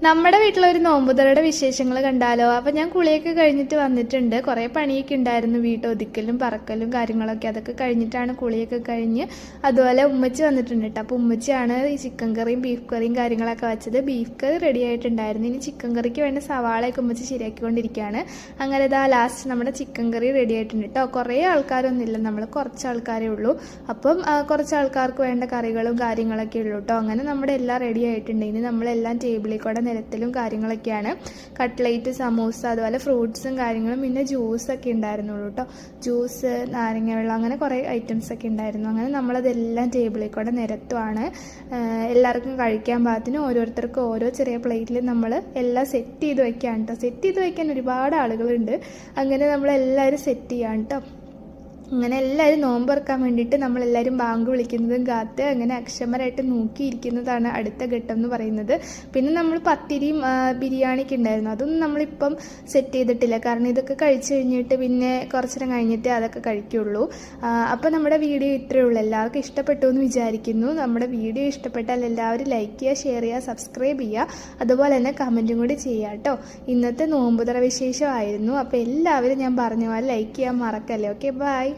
നമ്മുടെ വീട്ടിലൊരു നോമ്പുതുറയുടെ വിശേഷങ്ങൾ കണ്ടാലോ? അപ്പം ഞാൻ കുളിയൊക്കെ കഴിഞ്ഞിട്ട് വന്നിട്ടുണ്ട്. കുറേ പണിയൊക്കെ ഉണ്ടായിരുന്നു, വീട്ടൊതുക്കലും പറക്കലും കാര്യങ്ങളൊക്കെ. അതൊക്കെ കഴിഞ്ഞിട്ടാണ് കുളിയൊക്കെ കഴിഞ്ഞ്. അതുപോലെ ഉമ്മച്ചി വന്നിട്ടുണ്ട് കേട്ടോ. അപ്പോൾ ഉമ്മച്ചിയാണ് ഈ ചിക്കൻ കറിയും ബീഫ് കറിയും കാര്യങ്ങളൊക്കെ വെച്ചത്. ബീഫ് കറി റെഡി ആയിട്ടുണ്ടായിരുന്നു. ഇനി ചിക്കൻ കറിക്ക് വേണ്ട സവാളയൊക്കെ ഉമ്മച്ചി ശരിയാക്കിക്കൊണ്ടിരിക്കുകയാണ്. അങ്ങനെ ഇതാ ലാസ്റ്റ് നമ്മുടെ ചിക്കൻ കറി റെഡി ആയിട്ടുണ്ട് കേട്ടോ. കുറേ ആൾക്കാരൊന്നുമില്ല, നമ്മൾ കുറച്ച് ആൾക്കാരേ ഉള്ളൂ. അപ്പം കുറച്ച് ആൾക്കാർക്ക് വേണ്ട കറികളും കാര്യങ്ങളൊക്കെ ഉള്ളൂ കേട്ടോ. അങ്ങനെ നമ്മുടെ എല്ലാം റെഡി ആയിട്ടുണ്ട്. ഇനി നമ്മളെല്ലാം ടേബിളിൽ കൂടെ നിരത്തലും കാര്യങ്ങളൊക്കെയാണ്. കട്ട്ലേറ്റ്, സമൂസ, അതുപോലെ ഫ്രൂട്ട്സും കാര്യങ്ങളും, പിന്നെ ജ്യൂസൊക്കെ ഉണ്ടായിരുന്നുള്ളൂ കേട്ടോ. ജ്യൂസ്, നാരങ്ങ വെള്ളം, അങ്ങനെ കുറേ ഐറ്റംസ് ഒക്കെ ഉണ്ടായിരുന്നു. അങ്ങനെ നമ്മളതെല്ലാം ടേബിളിൽ കൂടെ നിരത്തുവാണ്. എല്ലാവർക്കും കഴിക്കാൻ പാകത്തിന് ഓരോരുത്തർക്കും ഓരോ ചെറിയ പ്ലേറ്റിൽ നമ്മൾ എല്ലാം സെറ്റ് ചെയ്ത് വെക്കുകയാണ് കേട്ടോ. സെറ്റ് ചെയ്ത് വയ്ക്കാൻ ഒരുപാട് ആളുകളുണ്ട്. അങ്ങനെ നമ്മളെല്ലാവരും സെറ്റ് ചെയ്യാൻ കേട്ടോ. അങ്ങനെ എല്ലാവരും നോമ്പ് തുറക്കാൻ വേണ്ടിയിട്ട് നമ്മളെല്ലാവരും ബാങ്ക് വിളിക്കുന്നതും കാത്ത് അങ്ങനെ അക്ഷമരായിട്ട് നോക്കിയിരിക്കുന്നതാണ് അടുത്ത ഘട്ടം എന്ന് പറയുന്നത്. പിന്നെ നമ്മൾ പത്തിരിയും ബിരിയാണിയൊക്കെ ഉണ്ടായിരുന്നു, അതൊന്നും നമ്മളിപ്പം സെറ്റ് ചെയ്തിട്ടില്ല. കാരണം ഇതൊക്കെ കഴിച്ചു കഴിഞ്ഞിട്ട് പിന്നെ കുറച്ചു നേരം കഴിഞ്ഞിട്ട് അതൊക്കെ കഴിക്കുള്ളൂ. അപ്പോൾ നമ്മുടെ വീഡിയോ ഇത്രയേ ഉള്ളൂ. എല്ലാവർക്കും ഇഷ്ടപ്പെട്ടു എന്ന് വിചാരിക്കുന്നു. നമ്മുടെ വീഡിയോ ഇഷ്ടപ്പെട്ടാൽ എല്ലാവരും ലൈക്ക് ചെയ്യുക, ഷെയർ ചെയ്യുക, സബ്സ്ക്രൈബ് ചെയ്യുക, അതുപോലെ തന്നെ കമൻറ്റും കൂടി ചെയ്യുക കേട്ടോ. ഇന്നത്തെ നോമ്പുതുറ വിശേഷമായിരുന്നു. അപ്പോൾ എല്ലാവരും ഞാൻ പറഞ്ഞ പോലെ ലൈക്ക് ചെയ്യാൻ മറക്കല്ലേ. Okay, by.